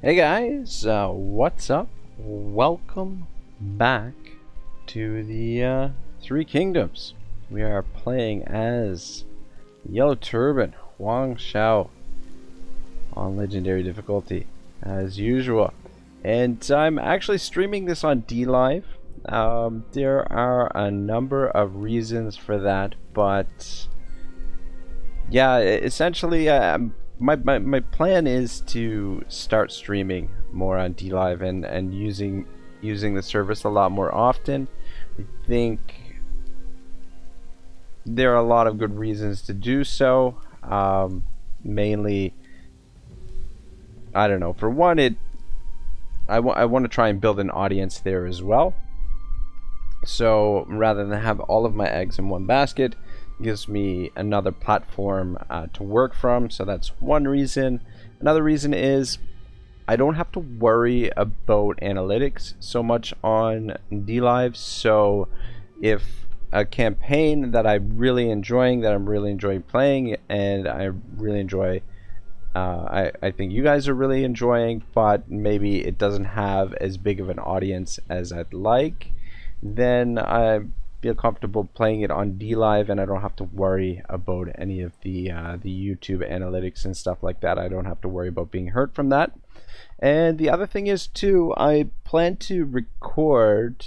Hey guys, what's up? Welcome back to the Three Kingdoms. We are playing as Yellow Turban Huang Shao on Legendary difficulty, as usual. And I'm actually streaming this on DLive. There are a number of reasons for that, but yeah, essentially, my plan is to start streaming more on DLive and using the service a lot more often. I think there are a lot of good reasons to do so. Mainly, I don't know. For one, I want to try and build an audience there as well. So rather than have all of my eggs in one basket, it gives me another platform to work from. So that's one reason. Another reason is I don't have to worry about analytics so much on DLive. So if a campaign that I'm really enjoying, that I'm really enjoying playing, and I really enjoy, I think you guys are really enjoying, but maybe it doesn't have as big of an audience as I'd like, then I feel comfortable playing it on DLive, and I don't have to worry about any of the YouTube analytics and stuff like that. I don't have to worry about being hurt from that. And the other thing is too, I plan to record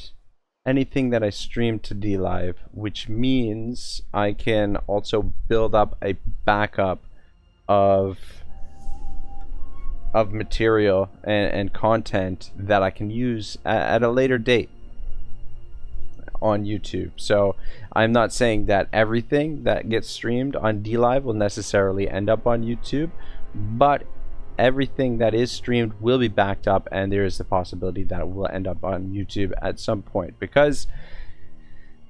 anything that I stream to DLive, which means I can also build up a backup of material and content that I can use at a later date on YouTube. So I'm not saying that everything that gets streamed on DLive will necessarily end up on YouTube, but everything that is streamed will be backed up, and there is the possibility that it will end up on YouTube at some point. Because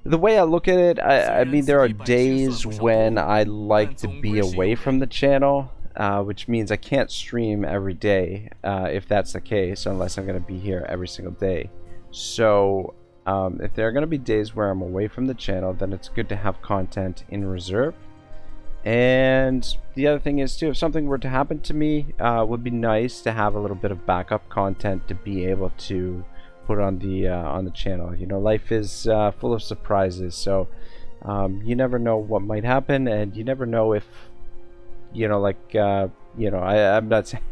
the way I look at it, I mean, there are days when I like to be away from the channel, which means I can't stream every day if that's the case, unless I'm going to be here every single day. So if there are going to be days where I'm away from the channel, then it's good to have content in reserve. And the other thing is too, if something were to happen to me, would be nice to have a little bit of backup content to be able to put on the channel. You know, life is full of surprises, so you never know what might happen, and you never know if, you know, like you know, I'm not saying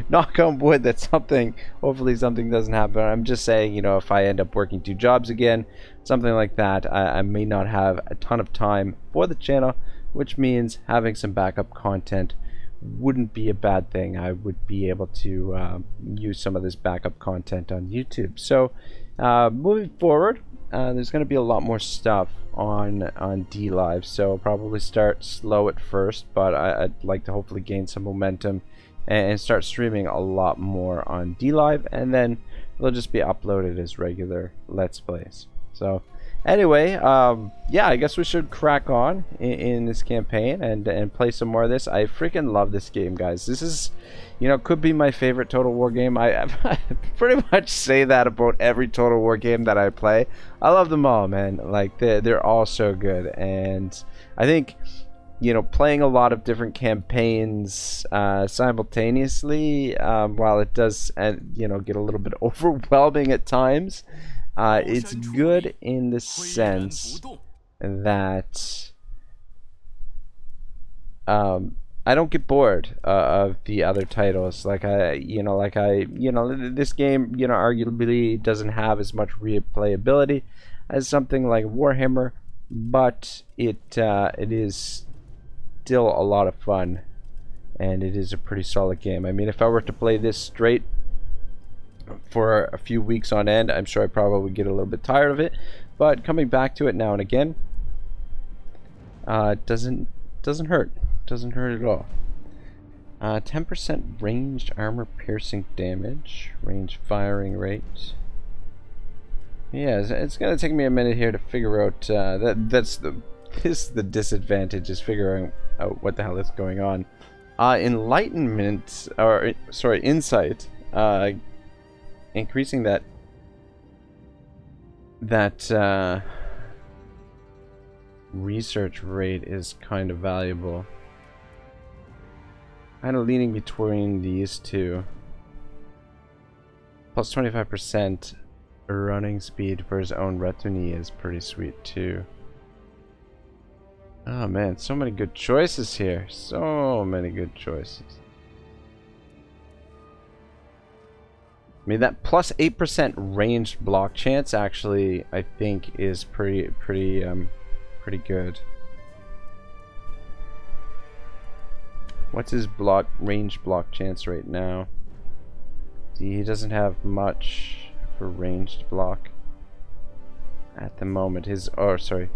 knock on wood that something, hopefully something doesn't happen. I'm just saying, you know, if I end up working 2 jobs again, something like that, I may not have a ton of time for the channel, which means having some backup content wouldn't be a bad thing. I would be able to use some of this backup content on YouTube. So moving forward, there's going to be a lot more stuff on DLive, so I'll probably start slow at first, but I'd like to hopefully gain some momentum and start streaming a lot more on DLive, and then they'll just be uploaded as regular Let's Plays. So anyway, yeah, I guess we should crack on in this campaign and play some more of this. I freaking love this game, guys. This is, you know, could be my favorite Total War game. I pretty much say that about every Total War game that I play. I love them all, man. Like, they're all so good. And I think, you know, playing a lot of different campaigns simultaneously, while it does, you know, get a little bit overwhelming at times, it's good in the sense that I don't get bored of the other titles. Like this game, you know, arguably doesn't have as much replayability as something like Warhammer, but it is still a lot of fun, and it is a pretty solid game. I mean, if I were to play this straight for a few weeks on end, I'm sure I probably would get a little bit tired of it, but coming back to it now and again, doesn't hurt. Doesn't hurt at all. 10% ranged armor piercing damage, range firing rate. Yeah, it's gonna take me a minute here to figure out. This is the disadvantage, is figuring out what the hell is going on. Enlightenment, or sorry, insight. Increasing that research rate is kind of valuable. Kind of leaning between these two. Plus 25% running speed for his own retinue is pretty sweet too. Oh man, so many good choices here. So many good choices. I mean, that plus 8% ranged block chance actually, I think, is pretty good. What's his range block chance right now? See, he doesn't have much for ranged block at the moment. Oh, sorry.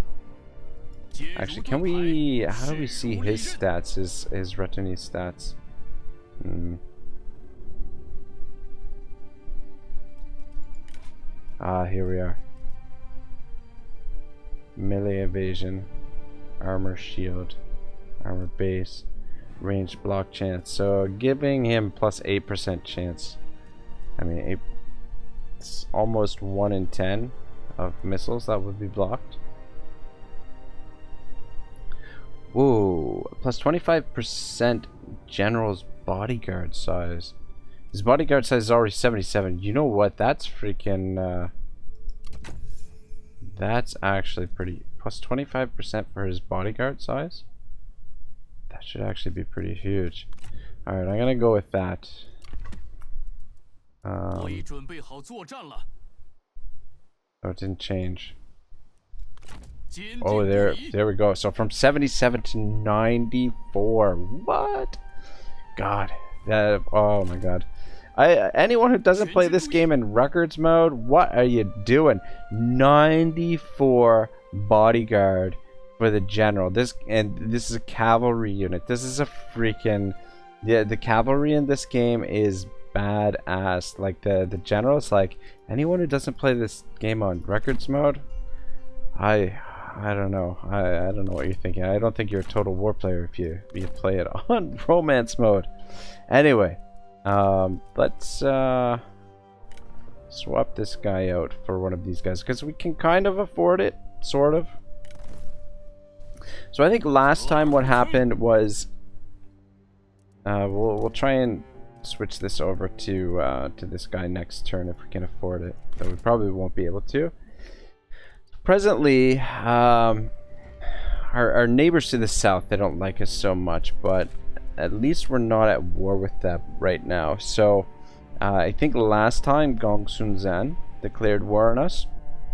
Actually, can we? How do we see his stats? His retinue stats. Ah, here we are. Melee evasion, armor shield, armor base, range block chance. So giving him plus 8% chance. I mean, it's almost 1 in 10 of missiles that would be blocked. Whoa, plus 25% general's bodyguard size. His bodyguard size is already 77. You know what? That's freaking, that's actually pretty, plus 25% for his bodyguard size? That should actually be pretty huge. Alright, I'm gonna go with that. Oh, it didn't change. Oh, there we go. So from 77 to 94. What? God. Oh my God. Anyone who doesn't play this game in records mode, what are you doing? 94 bodyguard for the general. This is a cavalry unit. This is a freaking, the cavalry in this game is badass. Like the generals, like anyone who doesn't play this game on records mode, I don't know. I don't know what you're thinking. I don't think you're a Total War player if you play it on romance mode. Anyway, let's swap this guy out for one of these guys because we can kind of afford it, sort of. So I think last time what happened was we'll try and switch this over to this guy next turn if we can afford it. Though we probably won't be able to. Presently, our neighbors to the south, they don't like us so much, but at least we're not at war with them right now. So I think last time Gongsun-Zan declared war on us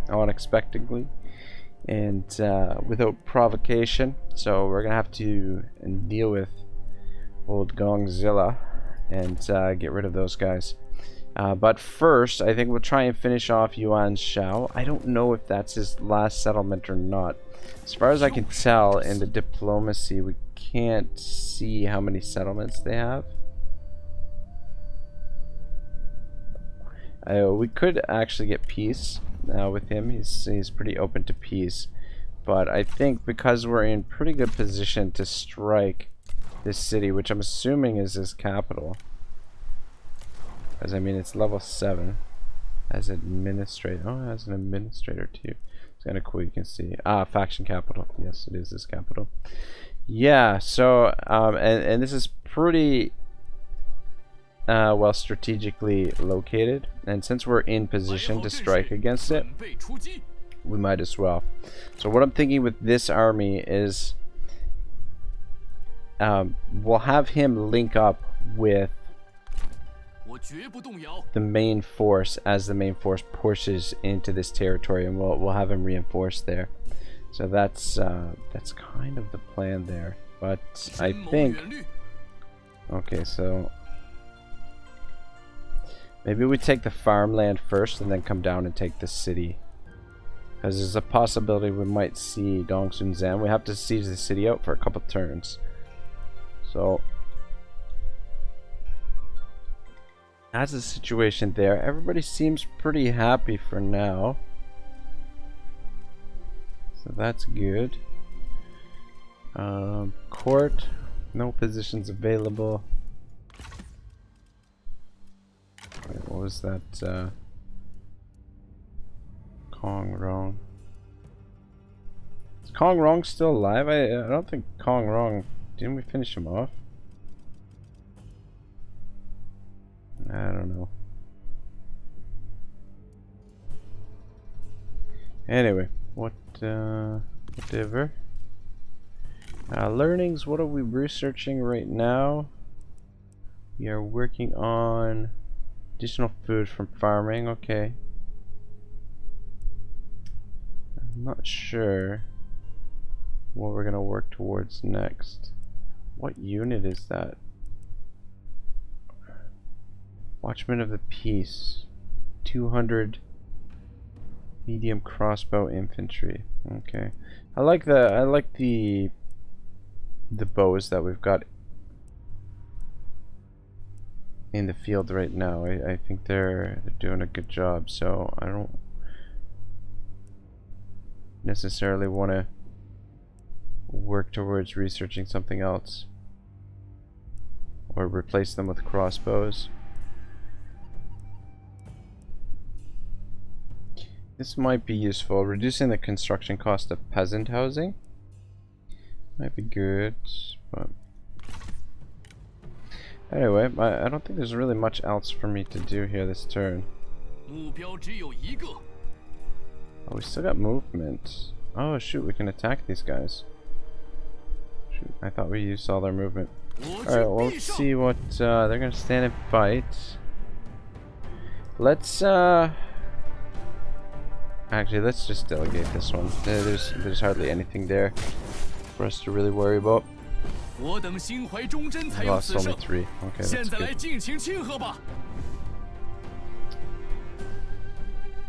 unexpectedly and without provocation. So we're gonna have to deal with old Gongzilla and get rid of those guys. But first, I think we'll try and finish off Yuan Shao. I don't know if that's his last settlement or not. As far as I can tell, in the diplomacy, we can't see how many settlements they have. We could actually get peace with him. He's pretty open to peace. But I think because we're in pretty good position to strike this city, which I'm assuming is his capital. Because I mean, it's level 7 as administrator. Oh, as an administrator too. It's kind of cool. You can see faction capital. Yes, it is his capital. Yeah. So and this is pretty well strategically located. And since we're in position to strike against it, we might as well. So what I'm thinking with this army is we'll have him link up with the main force as the main force pushes into this territory, and we'll have him reinforced there. So that's kind of the plan there. But I think, okay, so maybe we take the farmland first and then come down and take the city, because there's a possibility we might see Gongsun-Zan. We have to siege the city out for a couple turns. So that's the situation there. Everybody seems pretty happy for now. So that's good. Court, no positions available. Wait, what was that? Kong Rong. Is Kong Rong still alive? I don't think Kong Rong. Didn't we finish him off? I don't know. Anyway, whatever. Learnings, what are we researching right now? We are working on additional food from farming, okay. I'm not sure what we're gonna work towards next. What unit is that? Watchman of the Peace. 200 medium crossbow infantry. Okay. I like the bows that we've got in the field right now. I think they're doing a good job, so I don't necessarily want to work towards researching something else or replace them with crossbows. This might be useful. Reducing the construction cost of peasant housing might be good, but anyway, I don't think there's really much else for me to do here this turn. Oh, we still got movement. Oh shoot, we can attack these guys. Shoot, I thought we used all their movement. Alright, well, let's see what they're gonna stand and fight. Let's actually, let's just delegate this one. There's hardly anything there for us to really worry about. We lost only 3. Okay, that's good.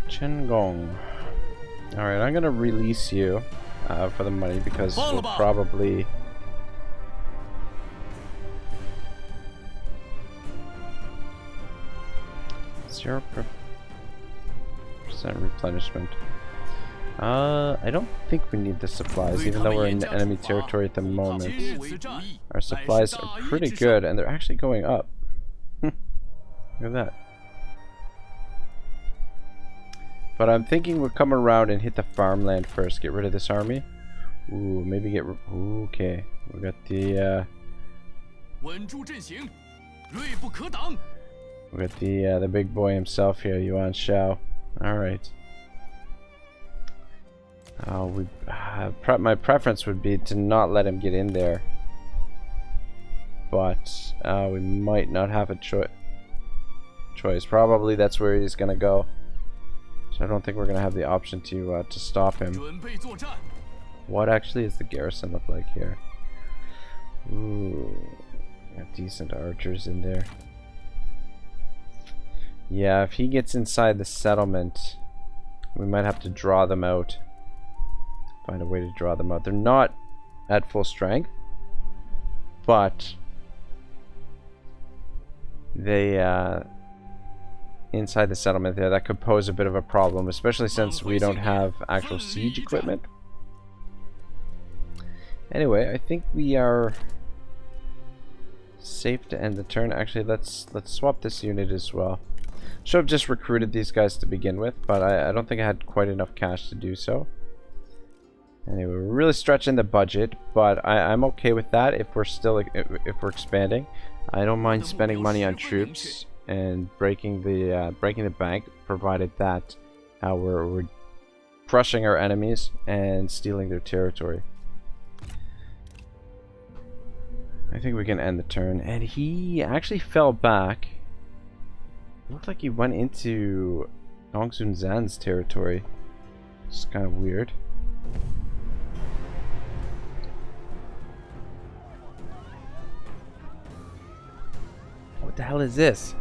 Chengong. Alright, I'm gonna release you for the money because we'll probably... Zero percent replenishment. I don't think we need the supplies, even though we're in enemy territory at the moment. Our supplies are pretty good, and they're actually going up. Look at that. But I'm thinking we'll come around and hit the farmland first. Get rid of this army. Ooh, maybe get... Okay. We got the... We got the big boy himself here, Yuan Shao. Alright. My preference would be to not let him get in there. But we might not have a choice. Probably that's where he's gonna go. So I don't think we're gonna have the option to stop him. What actually does the garrison look like here? Ooh, got decent archers in there. Yeah, if he gets inside the settlement, we might have to draw them out. Find a way to draw them out. They're not at full strength, but they inside the settlement there, that could pose a bit of a problem, especially since we don't have actual siege equipment. Anyway, I think we are safe to end the turn. Actually, let's swap this unit as well. Should have just recruited these guys to begin with, but I don't think I had quite enough cash to do so. Anyway, we're really stretching the budget, but I'm okay with that if we're still if we're expanding. I don't mind spending money on troops and breaking the bank, provided that we're crushing our enemies and stealing their territory. I think we can end the turn. And he actually fell back. It looked like he went into Dongsun Zan's territory. It's kind of weird. What the hell is this?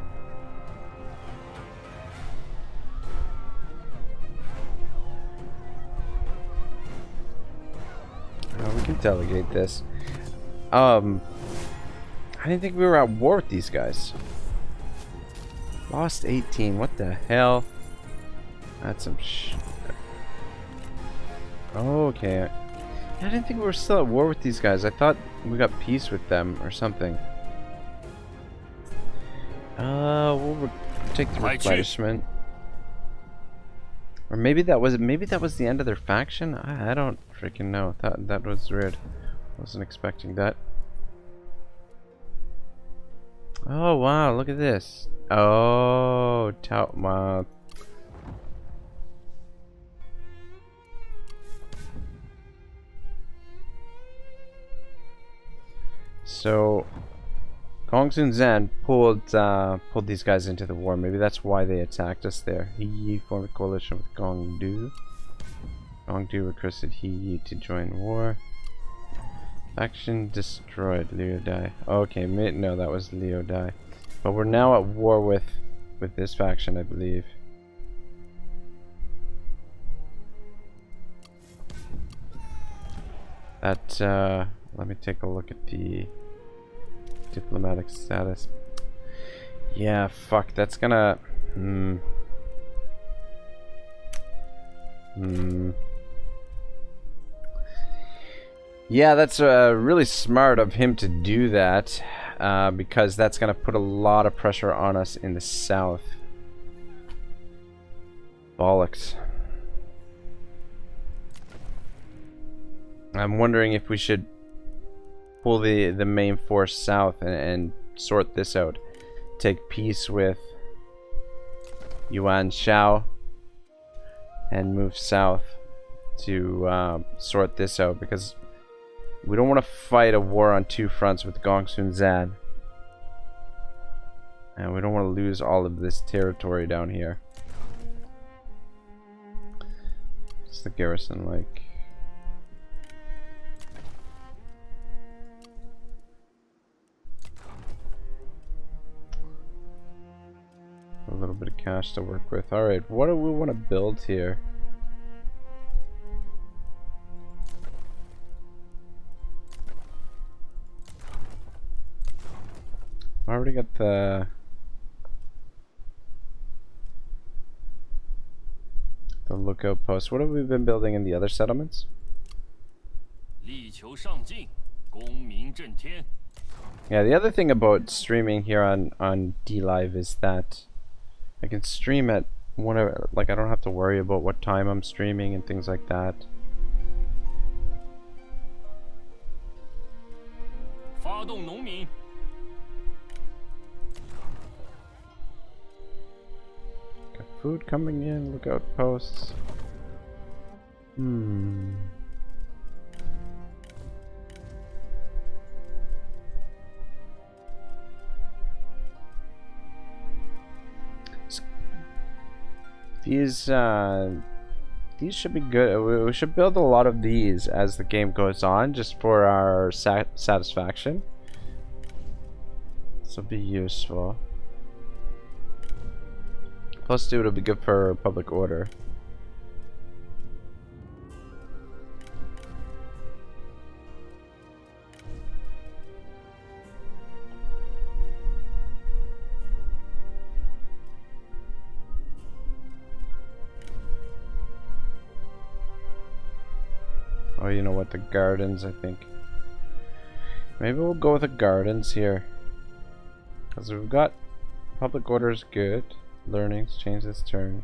We can delegate this. I didn't think we were at war with these guys. Lost 18. What the hell? That's some okay. I didn't think we were still at war with these guys. I thought we got peace with them or something. We'll take the replenishment. Or maybe that was the end of their faction. I don't freaking know. That was weird. Wasn't expecting that. Oh wow, look at this. Oh, So Gongsun Zan pulled these guys into the war. Maybe that's why they attacked us there. He Yi formed a coalition with Gongdu. Gongdu requested He Yi to join war. Faction destroyed. Liu Dai. Okay, no, that was Liu Dai. But we're now at war with this faction, I believe. That let me take a look at the diplomatic status. Yeah, fuck, that's gonna Yeah, that's really smart of him to do that, because that's gonna put a lot of pressure on us in the south. Bollocks. I'm wondering if we should pull the main force south and sort this out. Take peace with Yuan Shao and move south to sort this out, because we don't want to fight a war on two fronts with Gongsun Zan. And we don't want to lose all of this territory down here. What's the garrison like? A little bit of cash to work with. Alright, what do we want to build here? I already got the lookout post. What have we been building in the other settlements? Yeah, the other thing about streaming here on DLive is that I can stream at whatever, like I don't have to worry about what time I'm streaming and things like that. Got food coming in, lookout posts. These should be good. We should build a lot of these as the game goes on, just for our satisfaction. This will be useful. Plus, two, it'll be good for public order. Oh, you know what? The gardens, I think. Maybe we'll go with the gardens here. Because we've got public order is good. Learnings, change this turn.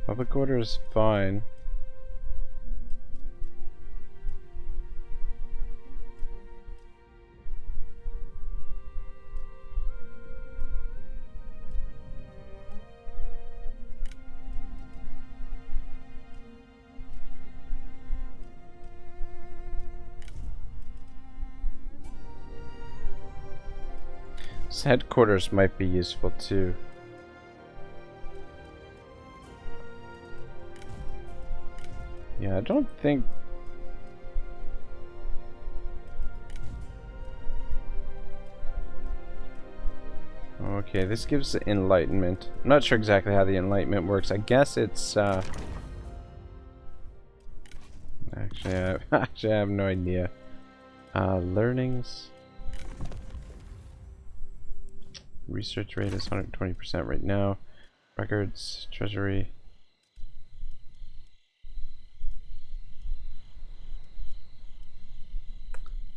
Public order is fine. Headquarters might be useful too. Yeah, I don't think... Okay, this gives the enlightenment. I'm not sure exactly how the enlightenment works. I guess it's actually I have no idea. Learnings. Research rate is 120% right now. Records, treasury.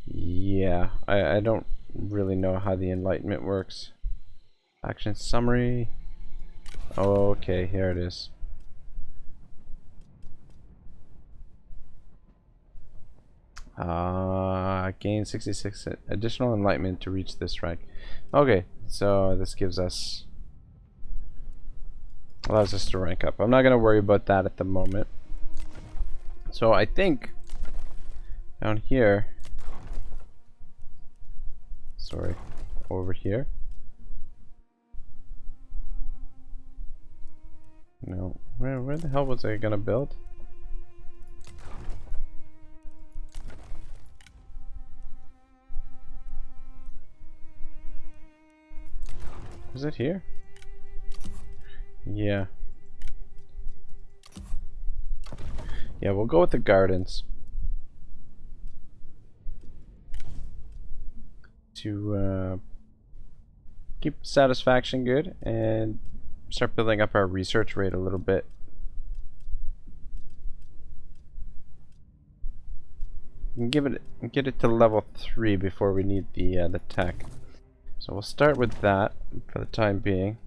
Yeah, I don't really know how the enlightenment works. Action summary. Oh, okay, here it is. Gain 66 additional enlightenment to reach this rank. Okay, so this gives us, allows us to rank up. I'm not going to worry about that at the moment. So I think down here, sorry, over here. No, where the hell was I gonna build? Is it here? Yeah. Yeah, we'll go with the gardens. To keep satisfaction good and start building up our research rate a little bit. And get it to level 3 before we need the tech. So we'll start with that for the time being.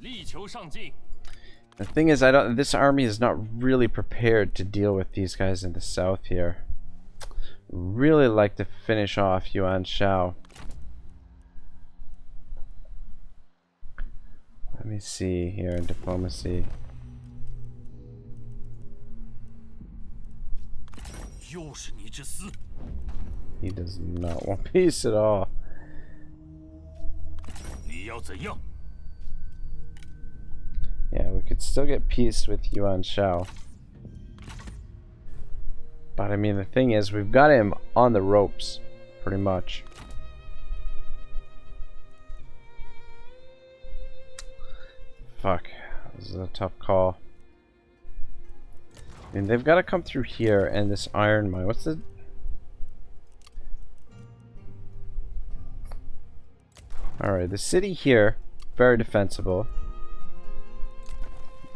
The thing is, this army is not really prepared to deal with these guys in the south here. Really like to finish off Yuan Shao. Let me see here in diplomacy. He does not want peace at all. Yeah, we could still get peace with Yuan Shao. But I mean, the thing is, we've got him on the ropes, pretty much. Fuck, this is a tough call. I mean, they've got to come through here and this iron mine. What's the... Alright, the city here, very defensible.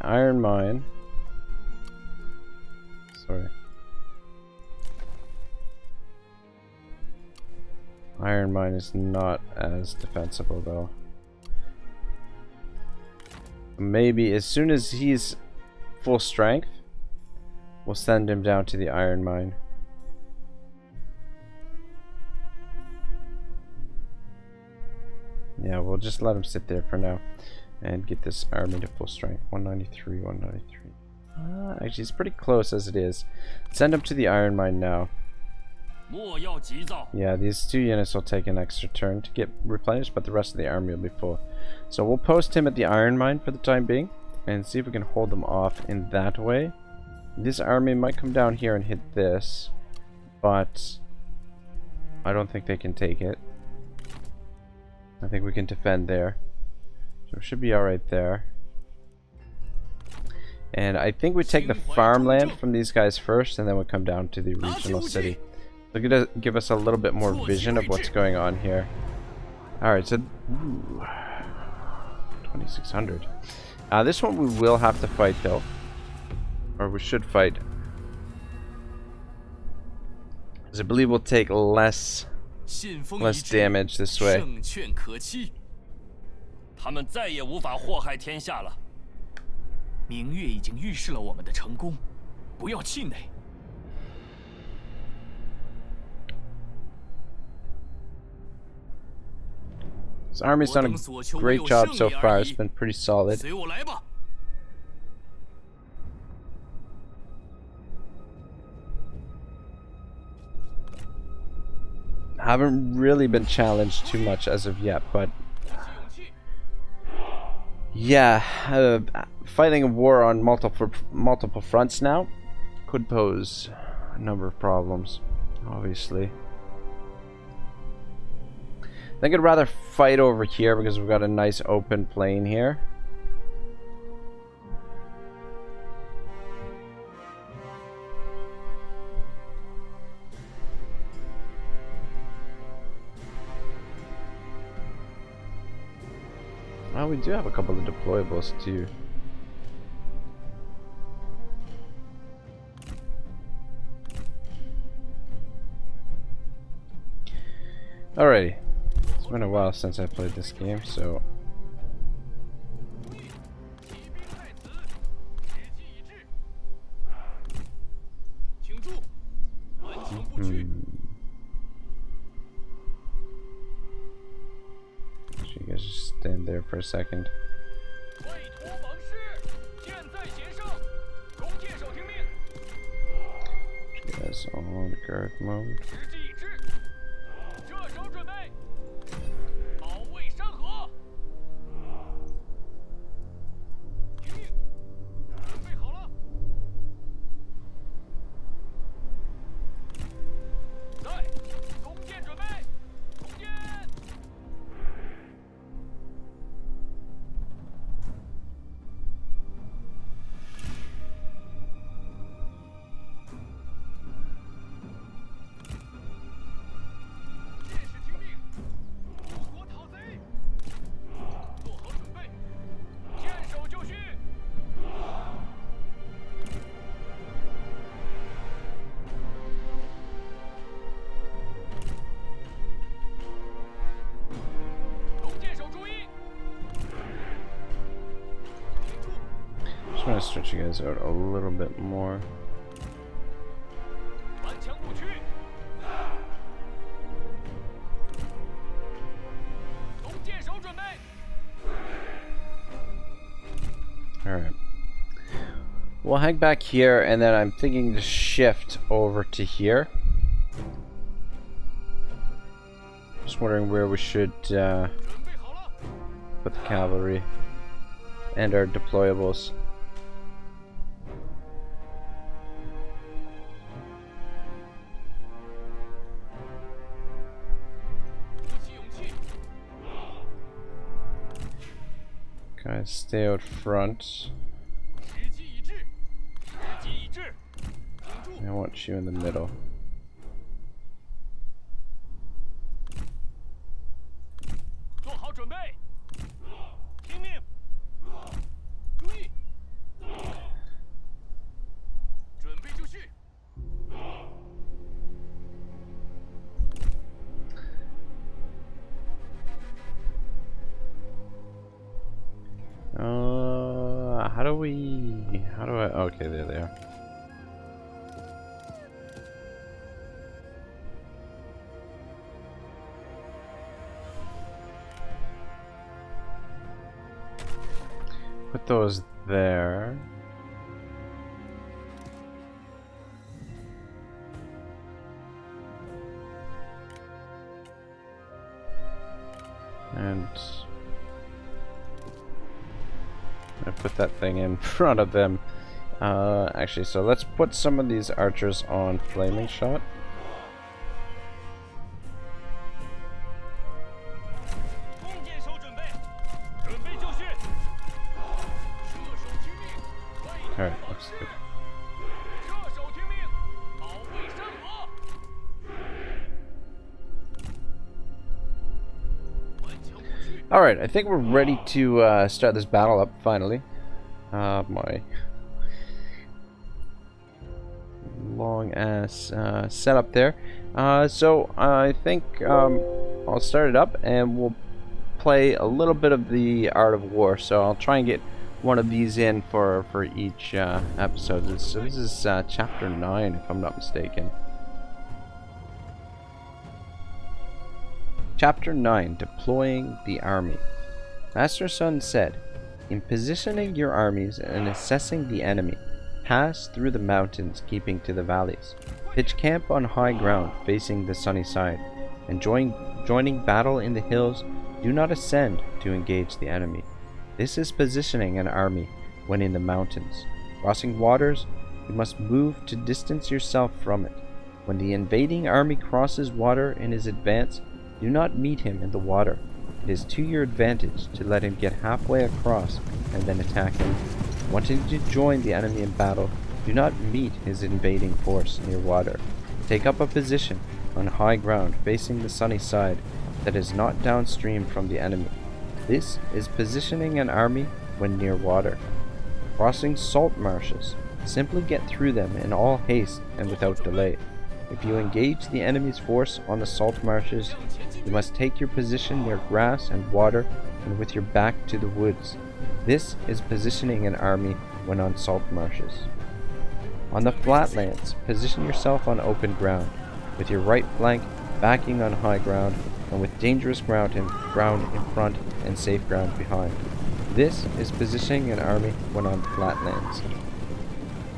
Iron mine. Sorry. Iron mine is not as defensible though. Maybe as soon as he's full strength, we'll send him down to the iron mine. Yeah, we'll just let him sit there for now and get this army to full strength. 193, 193. Actually, it's pretty close as it is. Send him to the iron mine now. Yeah, these 2 units will take an extra turn to get replenished, but the rest of the army will be full. So we'll post him at the iron mine for the time being and see if we can hold them off in that way. This army might come down here and hit this, but I don't think they can take it. I think we can defend there. So it should be alright there. And I think we take the farmland from these guys first, and then we come down to the regional city. They're gonna give us a little bit more vision of what's going on here. Alright, so... Ooh, 2600. This one we will have to fight though. Or we should fight. Because I believe we'll take less damage this way. This army's done a great job so far. It's been pretty solid. Haven't really been challenged too much as of yet, but yeah, fighting a war on multiple fronts now could pose a number of problems, obviously. I think I'd rather fight over here because we've got a nice open plain here. Well, we do have a couple of deployables too. Alrighty. It's been a while since I played this game, so... You guys just stand there for a second. is on guard mode. I'm gonna stretch you guys out a little bit more. Alright. We'll hang back here, and then I'm thinking to shift over to here. Just wondering where we should put the cavalry and our deployables. Guys, stay out front. I want you in the middle. How do I, okay, there they are. Put those there. And I put that thing in front of them. Actually, so let's put some of these archers on flaming shot. Alright, looks good. Alright, I think we're ready to start this battle up, finally. My long ass setup there. So I think I'll start it up and we'll play a little bit of the Art of War. So I'll try and get one of these in for each episode. So this is chapter 9, if I'm not mistaken. Chapter 9, Deploying the Army. Master Sun said, "In positioning your armies and assessing the enemy, pass through the mountains keeping to the valleys. Pitch camp on high ground facing the sunny side, and joining battle in the hills, do not ascend to engage the enemy. This is positioning an army when in the mountains. Crossing waters, you must move to distance yourself from it. When the invading army crosses water in his advance, do not meet him in the water. It is to your advantage to let him get halfway across and then attack him. Wanting to join the enemy in battle, do not meet his invading force near water. Take up a position on high ground facing the sunny side that is not downstream from the enemy. This is positioning an army when near water. Crossing salt marshes, simply get through them in all haste and without delay. If you engage the enemy's force on the salt marshes, you must take your position near grass and water and with your back to the woods. This is positioning an army when on salt marshes. On the flatlands, position yourself on open ground, with your right flank backing on high ground, and with dangerous ground in front and safe ground behind. This is positioning an army when on flatlands.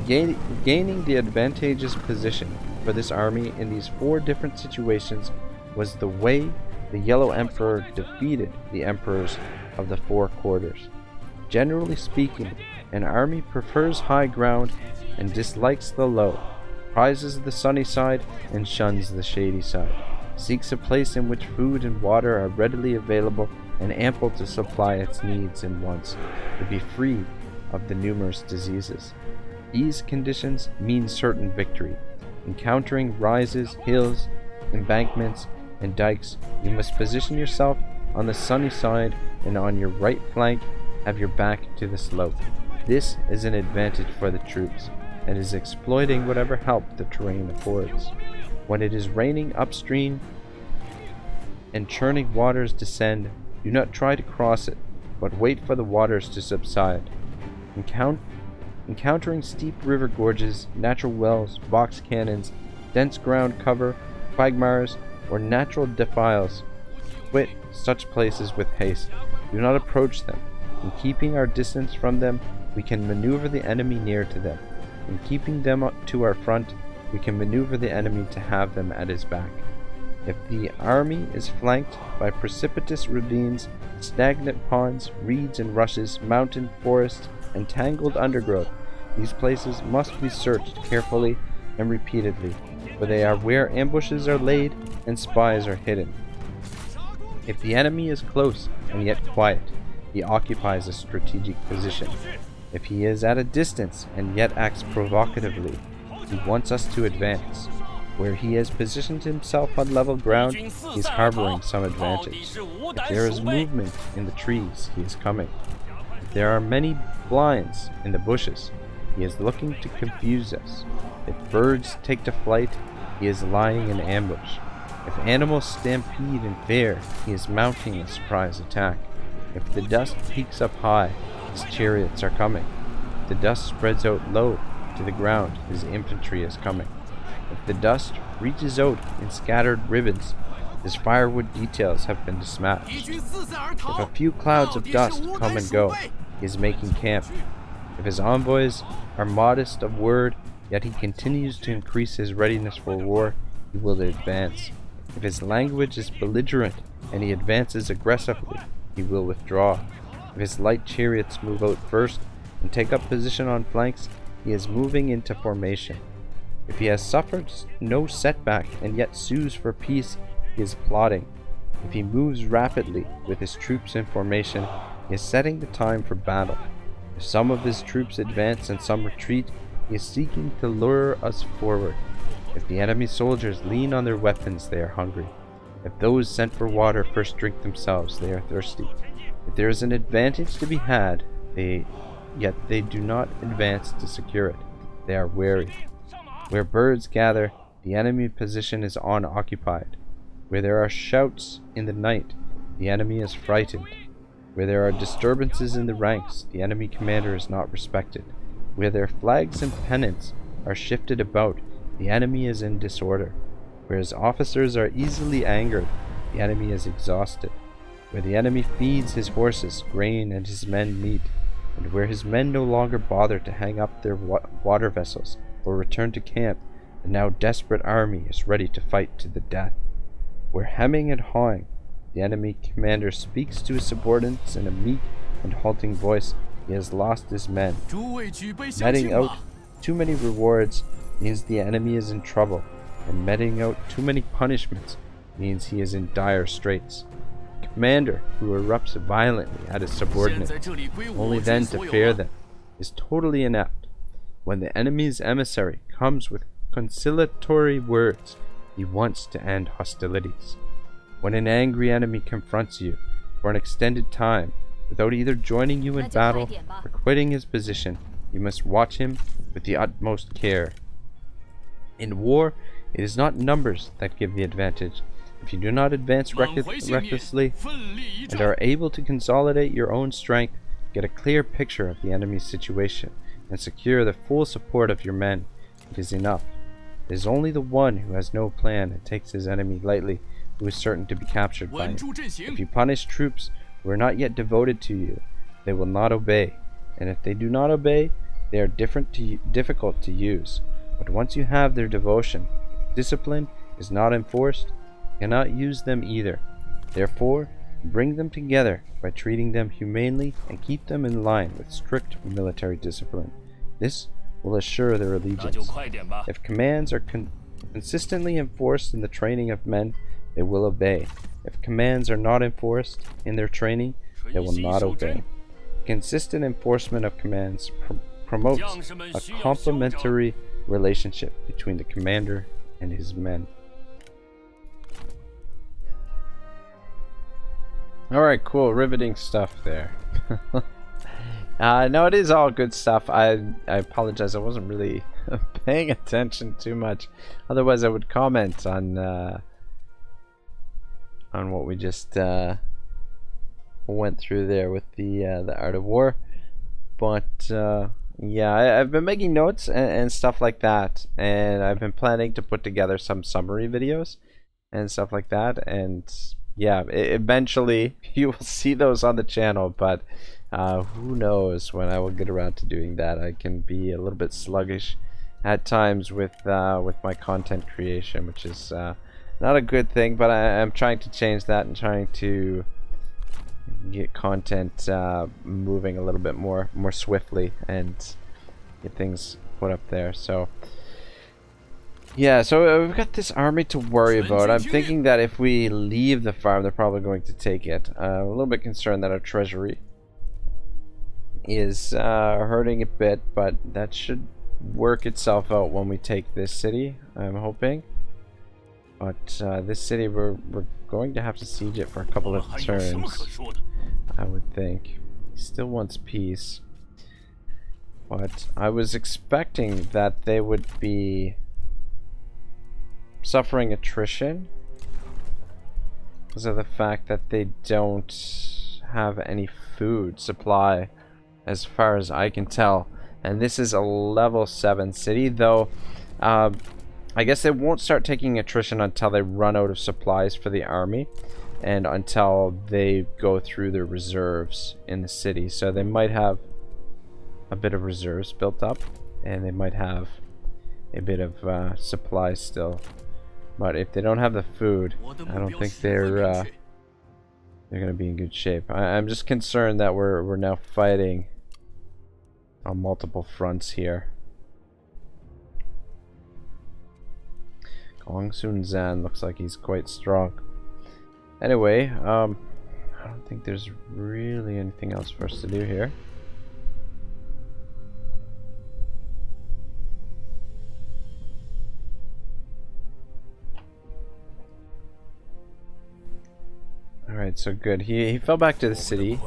Gaining the advantageous position for this army in these 4 different situations was the way the Yellow Emperor defeated the emperors of the 4 quarters. Generally speaking, an army prefers high ground and dislikes the low, prizes the sunny side and shuns the shady side, seeks a place in which food and water are readily available and ample to supply its needs and wants, to be free of the numerous diseases. These conditions mean certain victory. Encountering rises, hills, embankments, and dikes, you must position yourself on the sunny side and on your right flank have your back to the slope. This is an advantage for the troops and is exploiting whatever help the terrain affords. When it is raining upstream and churning waters descend, do not try to cross it, but wait for the waters to subside. Encountering steep river gorges, natural wells, box cannons, dense ground cover, quagmires, or natural defiles, quit such places with haste. Do not approach them. In keeping our distance from them, we can maneuver the enemy near to them. In keeping them to our front, we can maneuver the enemy to have them at his back. If the army is flanked by precipitous ravines, stagnant ponds, reeds and rushes, mountain forests, and tangled undergrowth, these places must be searched carefully and repeatedly, for they are where ambushes are laid and spies are hidden. If the enemy is close and yet quiet, he occupies a strategic position. If he is at a distance and yet acts provocatively, he wants us to advance. Where he has positioned himself on level ground, he is harboring some advantage. If there is movement in the trees, he is coming. If there are many blinds in the bushes, he is looking to confuse us. If birds take to flight, he is lying in ambush. If animals stampede in fear, he is mounting a surprise attack. If the dust peaks up high, his chariots are coming. If the dust spreads out low to the ground, his infantry is coming. If the dust reaches out in scattered ribbons, his firewood details have been dispatched. If a few clouds of dust come and go, he is making camp. If his envoys are modest of word, yet he continues to increase his readiness for war, he will advance. If his language is belligerent and he advances aggressively, he will withdraw. If his light chariots move out first and take up position on flanks, he is moving into formation. If he has suffered no setback and yet sues for peace, he is plotting. If he moves rapidly with his troops in formation, he is setting the time for battle. If some of his troops advance and some retreat, he is seeking to lure us forward. If the enemy soldiers lean on their weapons, they are hungry. If those sent for water first drink themselves, they are thirsty. If there is an advantage to be had, yet they do not advance to secure it, they are wary. Where birds gather, the enemy position is unoccupied. Where there are shouts in the night, the enemy is frightened. Where there are disturbances in the ranks, the enemy commander is not respected. Where their flags and pennants are shifted about, the enemy is in disorder. Where his officers are easily angered, the enemy is exhausted. Where the enemy feeds his horses grain and his men meat, and where his men no longer bother to hang up their water vessels or return to camp, the now desperate army is ready to fight to the death. Where hemming and hawing, the enemy commander speaks to his subordinates in a meek and halting voice, he has lost his men. Meting out too many rewards means the enemy is in trouble, and meting out too many punishments means he is in dire straits. A commander who erupts violently at his subordinates, only then to fear them, is totally inept. When the enemy's emissary comes with conciliatory words, he wants to end hostilities. When an angry enemy confronts you for an extended time without either joining you in battle or quitting his position, you must watch him with the utmost care. In war, it is not numbers that give the advantage. If you do not advance recklessly and are able to consolidate your own strength, get a clear picture of the enemy's situation, and secure the full support of your men, it is enough. It is only the one who has no plan and takes his enemy lightly who is certain to be captured by him. If you punish troops who are not yet devoted to you, they will not obey, and if they do not obey, They are difficult to use, but once you have their devotion, discipline is not enforced, you cannot use them either. Therefore, bring them together by treating them humanely and keep them in line with strict military discipline. This will assure their allegiance. If commands are consistently enforced in the training of men, they will obey. If commands are not enforced in their training, they will not obey. Consistent enforcement of commands promotes a complementary relationship between the commander and his men. Alright, cool. Riveting stuff there. No, it is all good stuff. I apologize. I wasn't really paying attention too much. Otherwise, I would comment on what we just went through there with the Art of War. But yeah, I've been making notes and stuff like that, and I've been planning to put together some summary videos and stuff like that. And yeah, eventually you will see those on the channel, but who knows when I will get around to doing that. I can be a little bit sluggish at times with my content creation, which is not a good thing, but I'm trying to change that and trying to get content moving a little bit more swiftly and get things put up there. So yeah, so we've got this army to worry about. I'm thinking that if we leave the farm, they're probably going to take it. I'm a little bit concerned that our treasury is hurting a bit, but that should work itself out when we take this city, I'm hoping. But this city, we're going to have to siege it for a couple of turns, I would think. He still wants peace. But I was expecting that they would be suffering attrition because of the fact that they don't have any food supply as far as I can tell. And this is a level 7 city, though I guess they won't start taking attrition until they run out of supplies for the army and until they go through their reserves in the city. So they might have a bit of reserves built up, and they might have a bit of supplies still. But if they don't have the food, I don't think they're gonna be in good shape. I'm just concerned that we're now fighting on multiple fronts here. Gong Sun Zan looks like he's quite strong. Anyway, I don't think there's really anything else for us to do here. Alright, so good. He fell back to the city.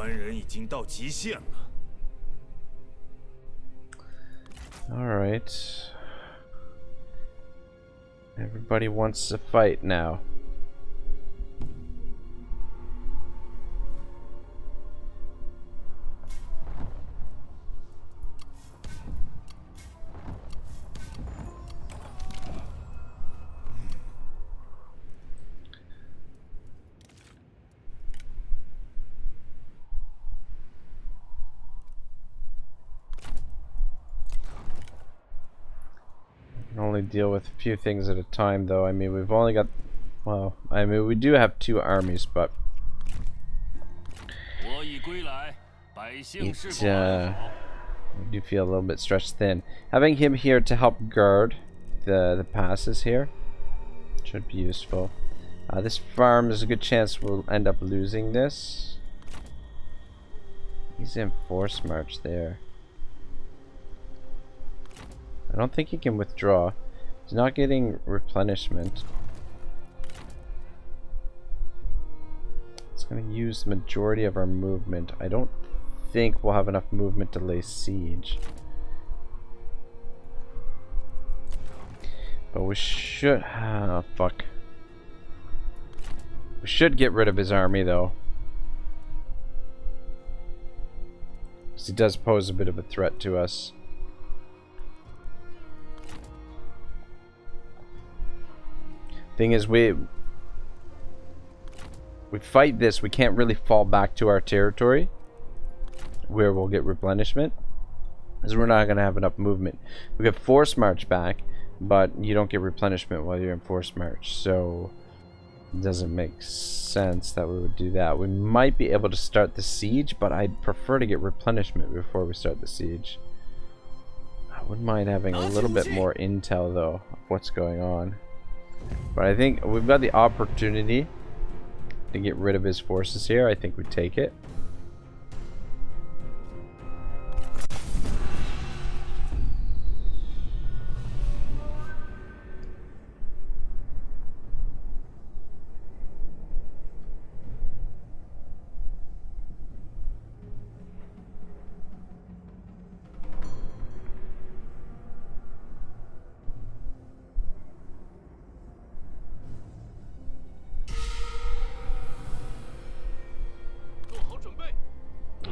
Alright. Everybody wants to fight now. Only deal with a few things at a time, though. I mean, we've only got, well, I mean, we do have 2 armies, but we do feel a little bit stretched thin. Having him here to help guard the passes here should be useful. This farm, there's a good chance we'll end up losing this. He's in force march there. I don't think he can withdraw. He's not getting replenishment. It's going to use the majority of our movement. I don't think we'll have enough movement to lay siege. But we should... ah, fuck. We should get rid of his army, though. Because he does pose a bit of a threat to us. Thing is, we fight this, we can't really fall back to our territory where we'll get replenishment. Because we're not going to have enough movement. We get force march back, but you don't get replenishment while you're in force march, so it doesn't make sense that we would do that. We might be able to start the siege, but I'd prefer to get replenishment before we start the siege. I wouldn't mind having a little bit more intel, though, of what's going on. But I think we've got the opportunity to get rid of his forces here. I think we take it.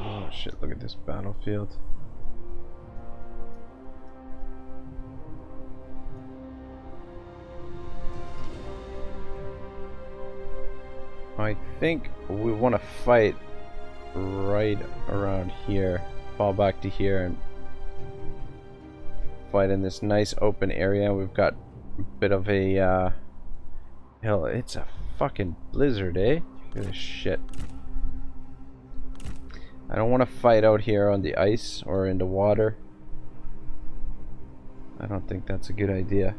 Oh shit, look at this battlefield. I think we want to fight right around here. Fall back to here and fight in this nice open area. We've got a bit of a hell, it's a fucking blizzard, eh? Look at this shit. I don't want to fight out here on the ice or in the water. I don't think that's a good idea.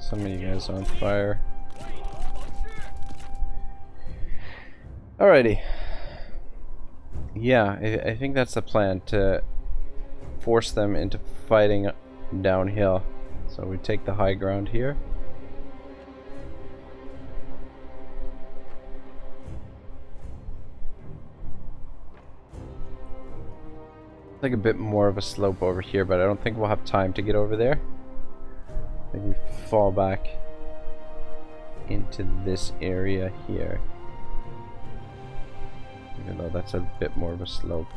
Some of you guys on fire. Alrighty. Yeah, I think that's the plan, to force them into fighting downhill. So we take the high ground here. Like a bit more of a slope over here, but I don't think we'll have time to get over there. I think we fall back into this area here. Even though that's a bit more of a slope.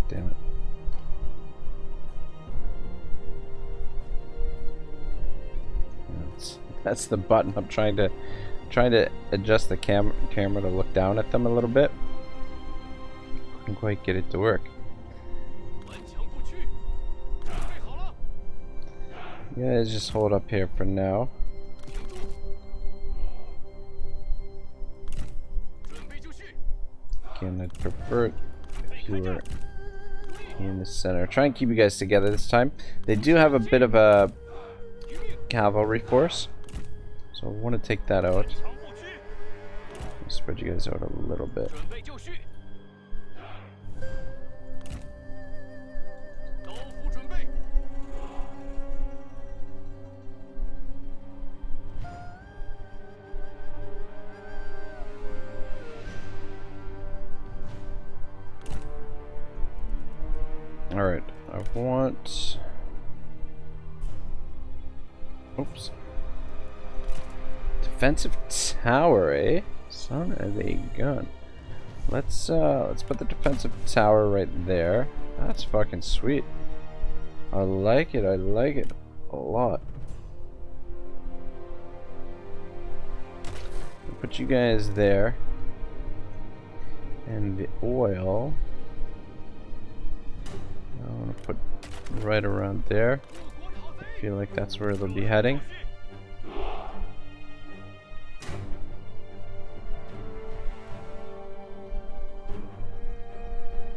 Damn it. That's the button. I'm trying to adjust the camera to look down at them a little bit. Couldn't quite get it to work. You guys just hold up here for now. Again, I'd prefer it if you were in the center. Try and keep you guys together this time. They do have a bit of a cavalry force, so I want to take that out. Spread you guys out a little bit. Alright, I want... Oops. Defensive tower, eh? Son of a gun. Let's put the defensive tower right there. That's fucking sweet. I like it a lot. I'll put you guys there. And the oil I want to put right around there. I feel like that's where they'll be heading.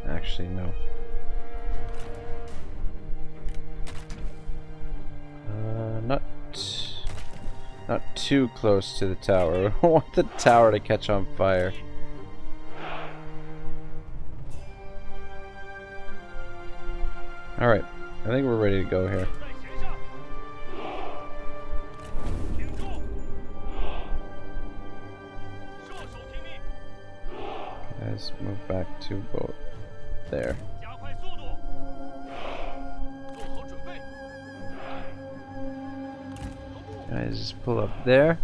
Actually, no. too close to the tower. We don't want the tower to catch on fire. Alright, I think we're ready to go here. Guys, move back to boat. There. Guys, just pull up there.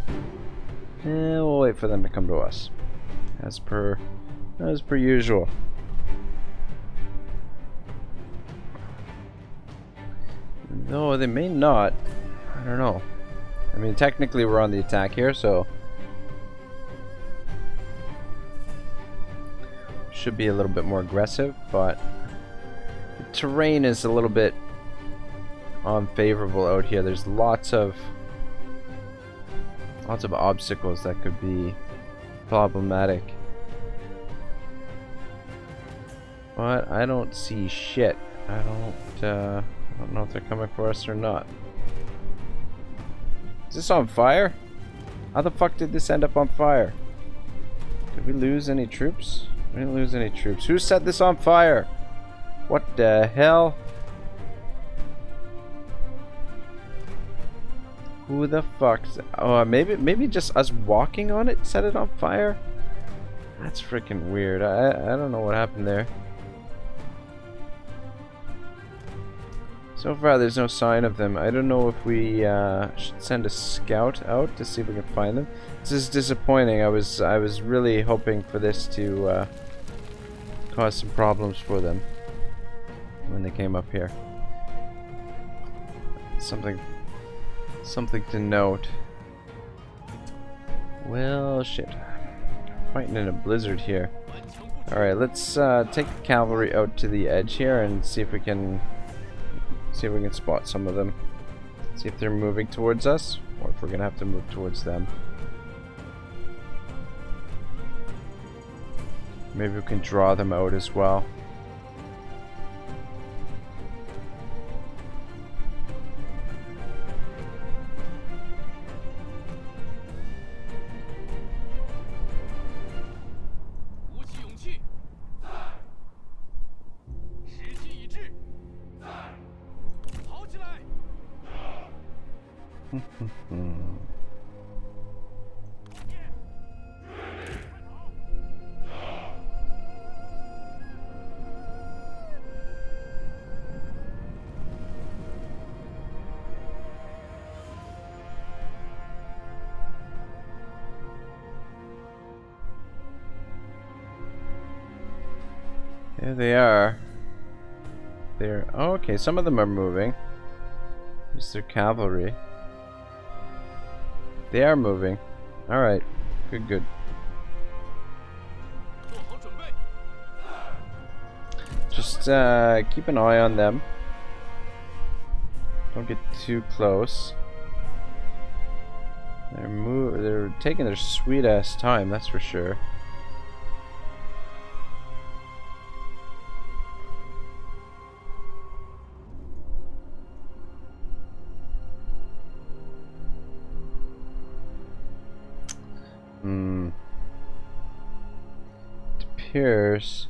And we'll wait for them to come to us. As per usual. No, they may not. I don't know. I mean, technically we're on the attack here, so should be a little bit more aggressive, but the terrain is a little bit unfavorable out here. There's lots of obstacles that could be problematic. But I don't see shit. I don't know if they're coming for us or not. Is this on fire? How the fuck did this end up on fire? Did we lose any troops? We didn't lose any troops. Who set this on fire? What the hell? Who the fuck? Oh, maybe just us walking on it set it on fire? That's freaking weird. I don't know what happened there. So far, there's no sign of them. I don't know if we should send a scout out to see if we can find them. This is disappointing. I was really hoping for this to cause some problems for them when they came up here. Something to note. Well, shit. Fighting in a blizzard here. All right, let's take the cavalry out to the edge here and see if we can. See if we can spot some of them. See if they're moving towards us, or if we're gonna have to move towards them. Maybe we can draw them out as well. There they are. Oh, okay, some of them are moving. It's their cavalry. They are moving. Alright. Good. Just keep an eye on them. Don't get too close. They're taking their sweet ass time, that's for sure. It appears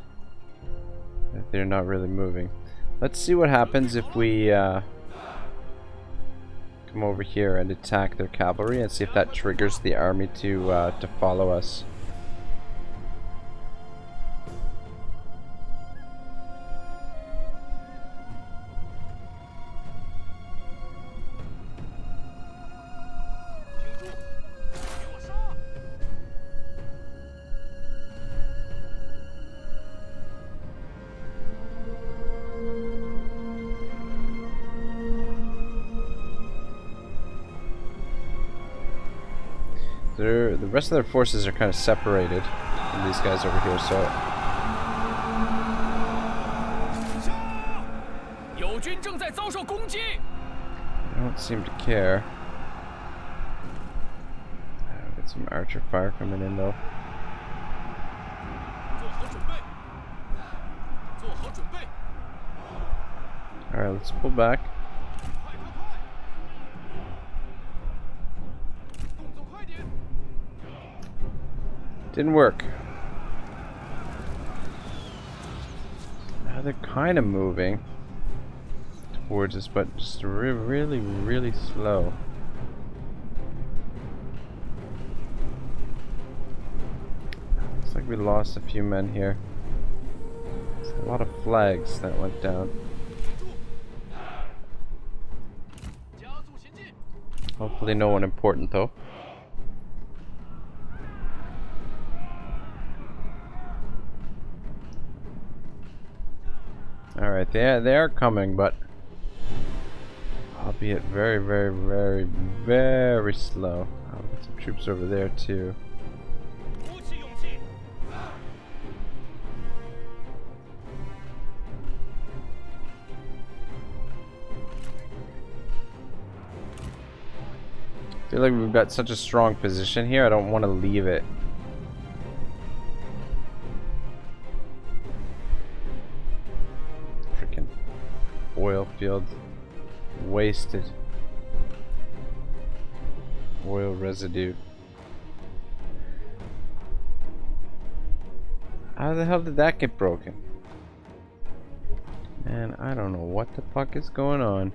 that they're not really moving. Let's see what happens if we come over here and attack their cavalry and see if that triggers the army to follow us. The rest of their forces are kind of separated from these guys over here, so they don't seem to care. Got some archer fire coming in though. Alright, let's pull back. Didn't work. Now they're kind of moving towards us, but just really, really slow. Looks like we lost a few men here. There's a lot of flags that went down. Hopefully no one important though. Alright, they are coming, but albeit very, very, very, very slow. I've got some troops over there too. I feel like we've got such a strong position here, I don't want to leave it. Freaking oil field. Wasted. Oil residue. How the hell did that get broken? Man, I don't know what the fuck is going on.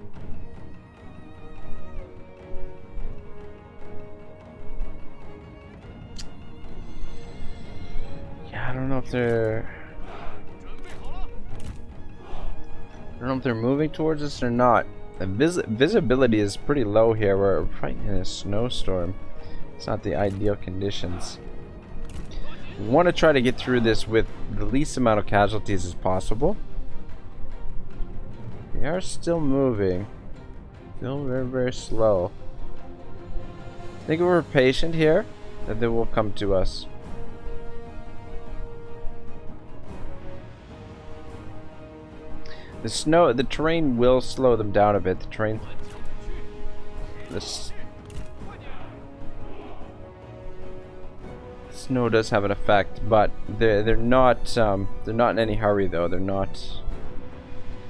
Yeah, I don't know if they're moving towards us or not. The visibility is pretty low here. We're fighting in a snowstorm. It's not the ideal conditions. We want to try to get through this with the least amount of casualties as possible. They are still moving. Still very, very slow. I think if we're patient here, that they will come to us. The terrain will slow them down a bit. The snow does have an effect, but they're not in any hurry though. They're not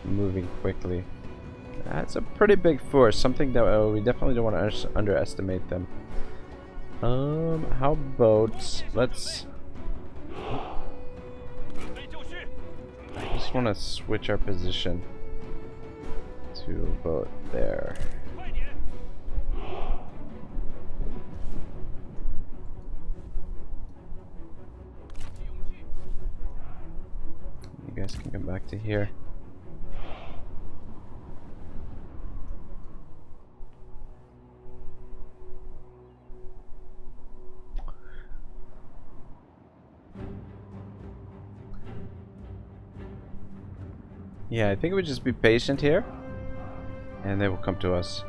moving quickly. That's a pretty big force. Something that we definitely don't want to underestimate them. How about let's. I just want to switch our position to about there. You guys can come back to here. Yeah, I think we just be patient here, and they will come to us.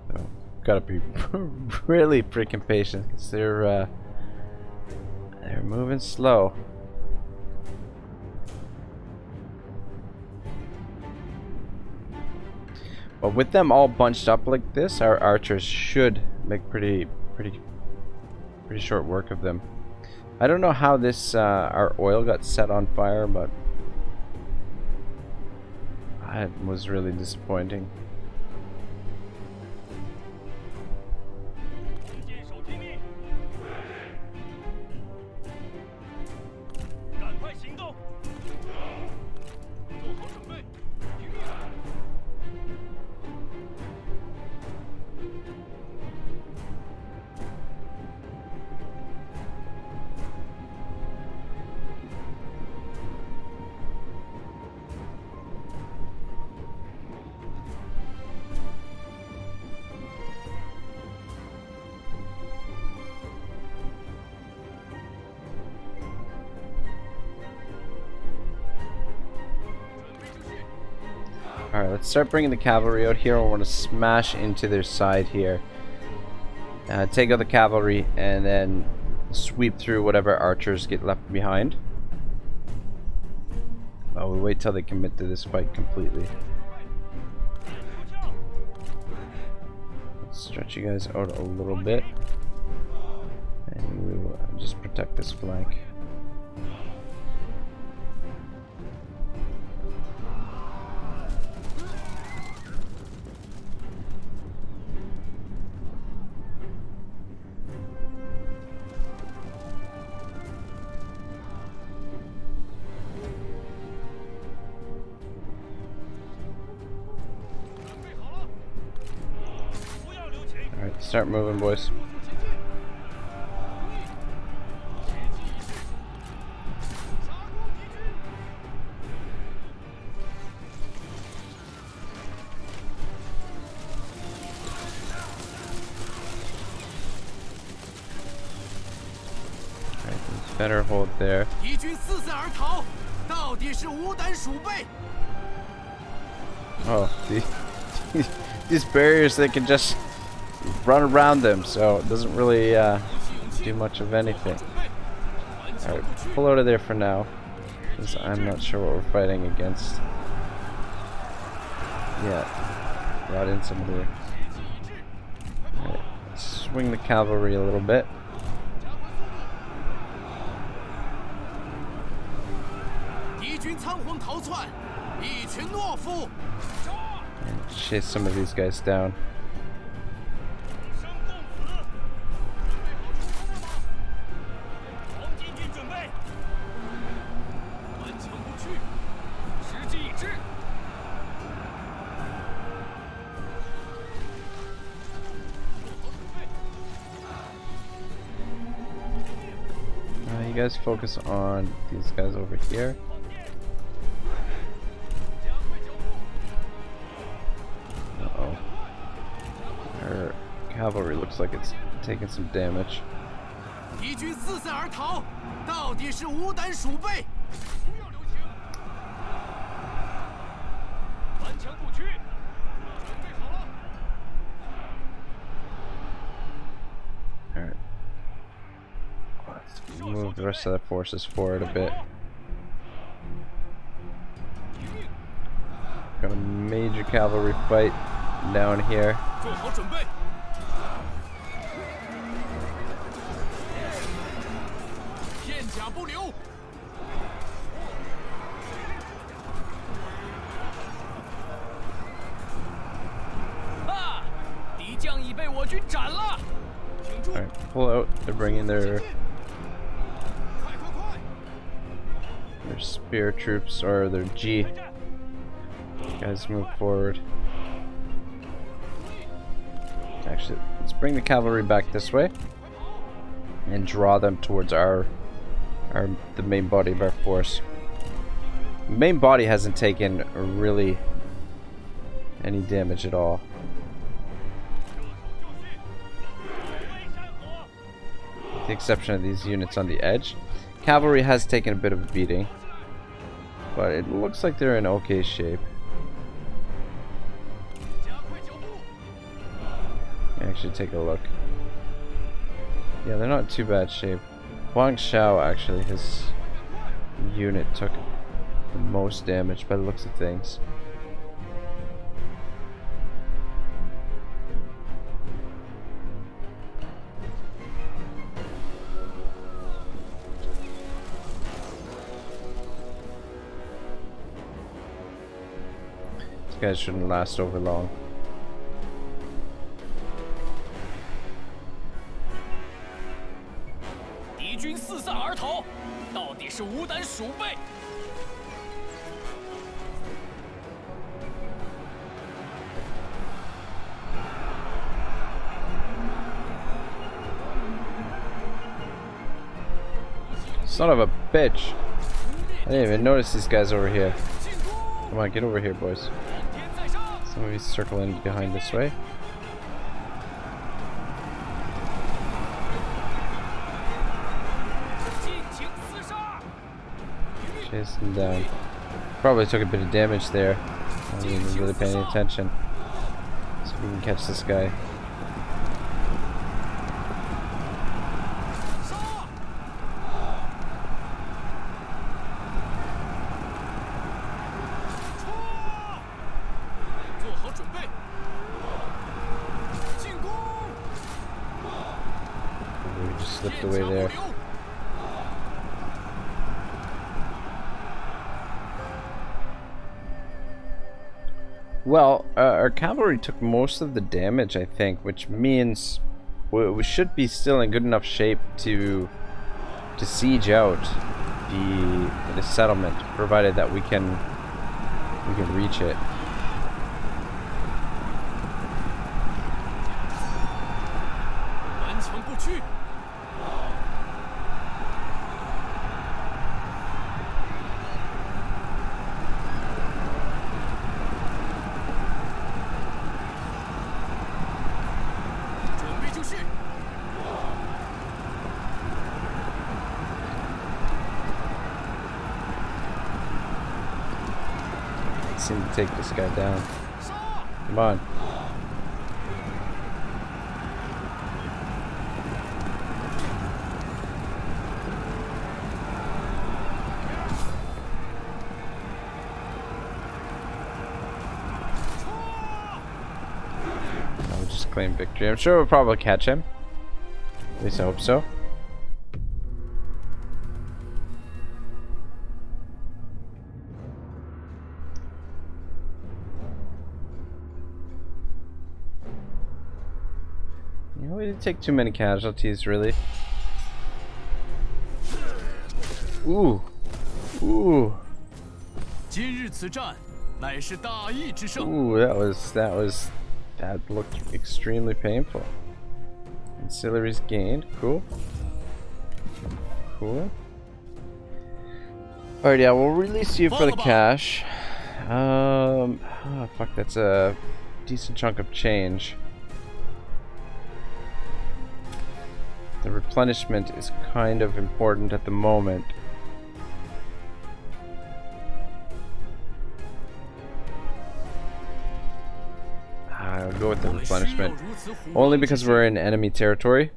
So, gotta be really freaking patient, because they're moving slow. But with them all bunched up like this, our archers should make pretty short work of them. I don't know how this our oil got set on fire, but it was really disappointing. Alright, let's start bringing the cavalry out here. I want to smash into their side here. Take out the cavalry and then sweep through whatever archers get left behind. We'll wait till they commit to this fight completely. Let's stretch you guys out a little bit. And we will just protect this flank. Start moving, boys. Better hold there. Oh, these barriers, they can just run around them, so it doesn't really do much of anything. Alright, pull out of there for now, because I'm not sure what we're fighting against. Yeah, brought in some of the... Alright, swing the cavalry a little bit. And chase some of these guys down. You guys focus on these guys over here. Uh-oh. Our cavalry looks like it's taking some damage. Alright. Let's move the rest of the forces forward a bit. Got a major cavalry fight down here. Alright, pull out. They're bringing their spear troops, or their G. Guys, move forward. Actually, let's bring the cavalry back this way and draw them towards the main body of our force. The main body hasn't taken really any damage at all. With the exception of these units on the edge. Cavalry has taken a bit of a beating, but it looks like they're in okay shape. Actually, take a look. Yeah, they're not in too bad shape. Huang Shao, actually, his unit took the most damage by the looks of things. These guys shouldn't last over long. Son of a bitch. I didn't even notice these guys over here. Come on, get over here, boys. Some of these circle in behind this way. Chase them down. Probably took a bit of damage there. I wasn't even really paying attention. So we can catch this guy. We just slipped away there. Well, our cavalry took most of the damage, I think, which means we should be still in good enough shape to siege out the settlement, provided that we can reach it. Seem to take this guy down. Come on. I'll just claim victory. I'm sure we'll probably catch him. At least I hope so. You know, we didn't take too many casualties, really. Ooh. Ooh. Ooh, that looked extremely painful. Ancillaries gained. Cool. Cool. Alright, yeah, we'll release you for the cash. Oh, fuck, that's a decent chunk of change. The replenishment is kind of important at the moment. I'll go with the replenishment. Only because we're in enemy territory.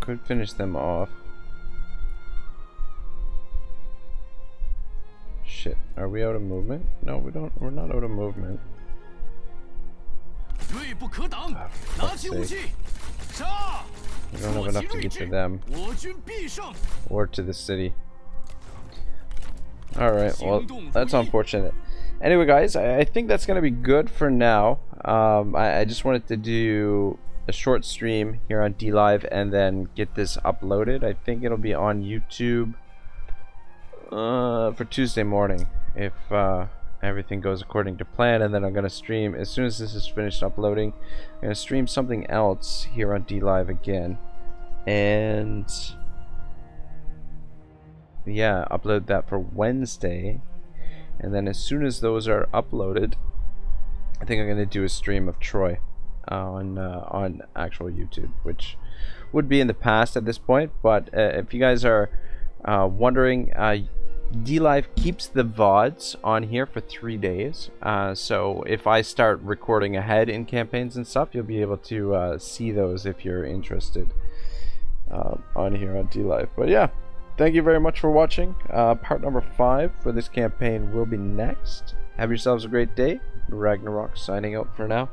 Could finish them off. Shit, are we out of movement? No, we don't. We're not out of movement. Oh, for fuck's sake. We don't have enough to get to them or to the city. Alright, well, that's unfortunate. Anyway, guys, I think that's going to be good for now. I just wanted to do a short stream here on DLive and then get this uploaded. I think it'll be on YouTube for Tuesday morning if everything goes according to plan, and then I'm going to stream as soon as this is finished uploading. I'm going to stream something else here on DLive again, and yeah, upload that for Wednesday, and then as soon as those are uploaded, I think I'm going to do a stream of Troy on actual YouTube, which would be in the past at this point. But if you guys are wondering, DLive keeps the VODs on here for 3 days, so if I start recording ahead in campaigns and stuff, you'll be able to see those if you're interested on here on DLive. But yeah, thank you very much for watching. Part number 5 for this campaign will be next. Have yourselves a great day. Ragnarok signing out for now.